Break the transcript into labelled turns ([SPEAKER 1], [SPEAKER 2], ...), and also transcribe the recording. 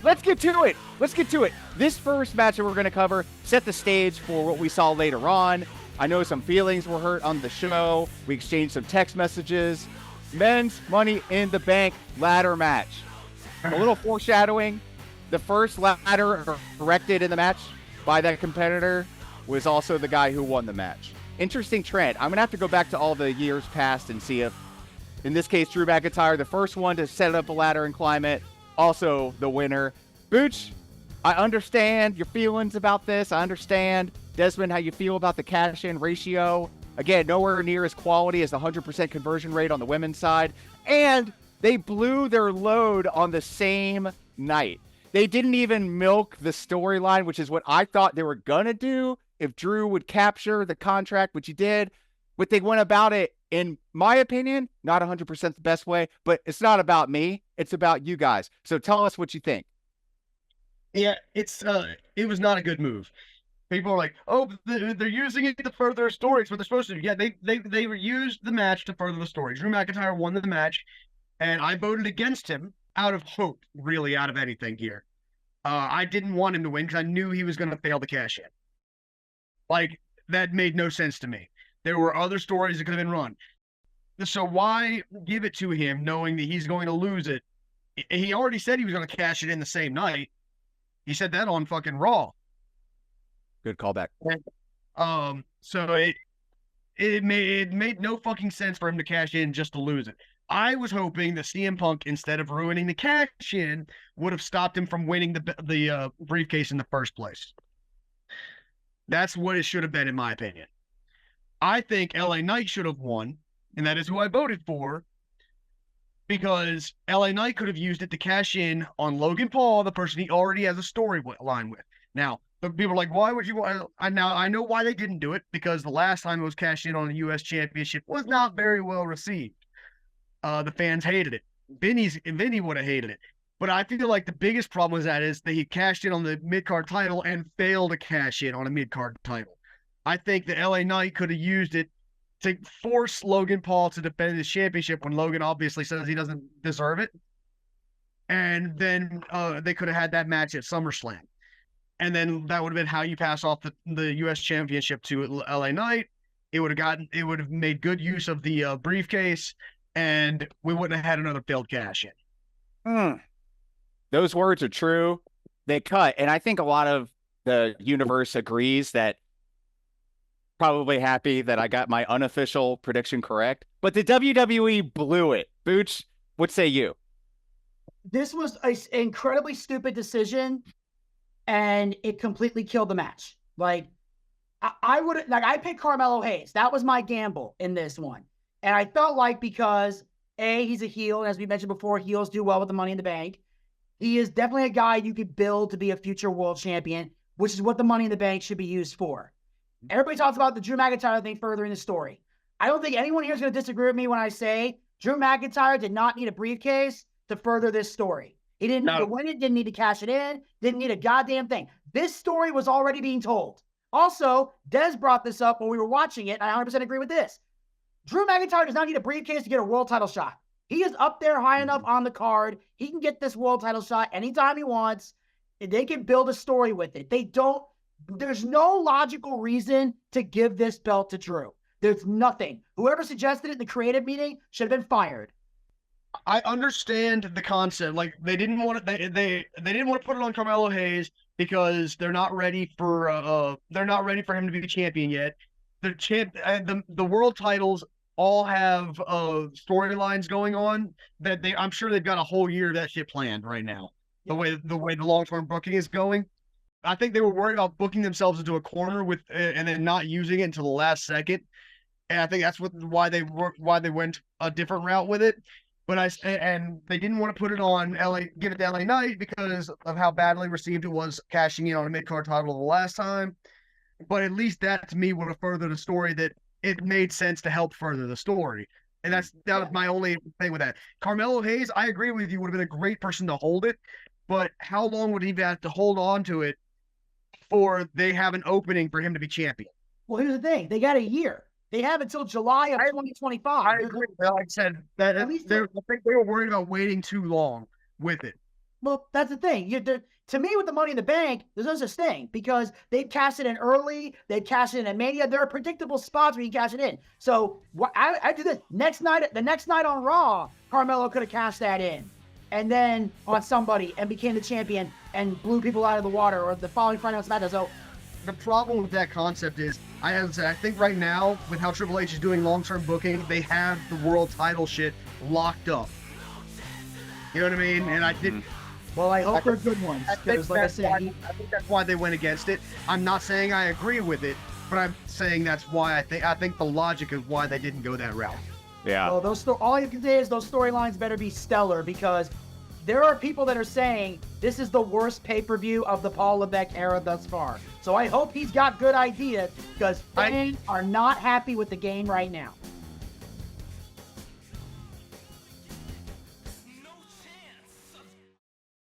[SPEAKER 1] let's get to it. Let's get to it. This first match that we're going to cover set the stage for what we saw later on. I know some feelings were hurt on the show. We exchanged some text messages. Men's Money in the Bank ladder match. A little foreshadowing. The first ladder erected in the match by that competitor was also the guy who won the match. Interesting trend. I'm going to have to go back to all the years past and see if, in this case, Drew McIntyre, the first one to set up a ladder and climb it, also the winner. BOTCH, I understand your feelings about this. I understand, Desmond, how you feel about the cash-in ratio. Again, nowhere near as quality as the 100% conversion rate on the women's side. And they blew their load on the same night. They didn't even milk the storyline, which is what I thought they were going to do if Drew would capture the contract, which he did. But they went about it, in my opinion, not 100% the best way. But it's not about me. It's about you guys. So tell us what you think.
[SPEAKER 2] Yeah, it was not a good move. People are like, oh, they're using it to further stories, what they're supposed to do. Yeah, they used the match to further the story. Drew McIntyre won the match, and I voted against him out of hope, really, out of anything here. I didn't want him to win because I knew he was going to fail the cash in. Like, that made no sense to me. There were other stories that could have been run. So why give it to him knowing that he's going to lose it? He already said he was going to cash it in the same night. He said that on fucking Raw.
[SPEAKER 1] Good callback.
[SPEAKER 2] So it made no fucking sense for him to cash in just to lose it. I was hoping that CM Punk, instead of ruining the cash in, would have stopped him from winning the briefcase in the first place. That's what it should have been, in my opinion. I think LA Knight should have won, and that is who I voted for, because LA Knight could have used it to cash in on Logan Paul, the person he already has a storyline with. Now, but people are like, why would you want? I know why they didn't do it, because the last time it was cashed in on a U.S. championship was not very well received. The fans hated it. Vinny would have hated it. But I feel like the biggest problem with that is that he cashed in on the mid-card title and failed to cash in on a mid-card title. I think the LA Knight could have used it to force Logan Paul to defend his championship when Logan obviously says he doesn't deserve it. And then they could have had that match at SummerSlam. And then that would have been how you pass off the U.S. championship to LA Knight. It would have made good use of the briefcase, and we wouldn't have had another failed cash in.
[SPEAKER 1] Those words are true. They cut. And I think a lot of the universe agrees that, probably happy that I got my unofficial prediction correct. But the WWE blew it. BOTCH, what say you?
[SPEAKER 3] This was an incredibly stupid decision, and it completely killed the match. Like, I picked Carmelo Hayes. That was my gamble in this one. And I felt like, because A, he's a heel, and as we mentioned before, heels do well with the Money in the Bank. He is definitely a guy you could build to be a future world champion, which is what the Money in the Bank should be used for. Everybody talks about the Drew McIntyre thing furthering the story. I don't think anyone here is going to disagree with me when I say Drew McIntyre did not need a briefcase to further this story. He didn't need to win it, didn't need to cash it in, didn't need a goddamn thing. This story was already being told. Also, Des brought this up when we were watching it, and I 100% agree with this. Drew McIntyre does not need a briefcase to get a world title shot. He is up there high enough on the card. He can get this world title shot anytime he wants. They can build a story with it. There's no logical reason to give this belt to Drew. There's nothing. Whoever suggested it in the creative meeting should have been fired.
[SPEAKER 2] I understand the concept. Like, they didn't want to. They didn't want to put it on Carmelo Hayes because they're not ready for him to be the champion yet. The world titles all have storylines going on that I'm sure they've got a whole year of that shit planned right now. The way the long-term booking is going. I think they were worried about booking themselves into a corner and then not using it until the last second. And I think that's why they went a different route with it. But they didn't want to put it on give it to LA Knight because of how badly received it was cashing in on a mid-card title the last time. But at least that to me would have furthered the story, that it made sense to help further the story. And that was my only thing with that. Carmelo Hayes, I agree with you, would have been a great person to hold it. But how long would he have to hold on to it before they have an opening for him to be champion?
[SPEAKER 3] Well, here's the thing. They got a year. They have until July of 2025.
[SPEAKER 2] I agree. Like I said, I think they were worried about waiting too long with it.
[SPEAKER 3] Well, that's the thing. To me, with the Money in the Bank, there's no such thing because they'd cash it in early. They'd cash it in at Mania. There are predictable spots where you cash it in. So I do this the next night on Raw, Carmelo could have cashed that in, and then on somebody and became the champion and blew people out of the water, or the following Friday on SmackDown. So
[SPEAKER 2] the problem with that concept is, I think right now with how Triple H is doing long-term booking, they have the world title shit locked up. You know what I mean? And I didn't.
[SPEAKER 3] Well, I hope they're good ones. Because, like I said,
[SPEAKER 2] I think that's why they went against it. I'm not saying I agree with it, but I'm saying that's why I think the logic is why they didn't go that route.
[SPEAKER 1] Yeah.
[SPEAKER 3] Well, all you can say is those storylines better be stellar because there are people that are saying this is the worst pay-per-view of the Paul Levesque era thus far. So I hope he's got good ideas because fans are not happy with the game right now.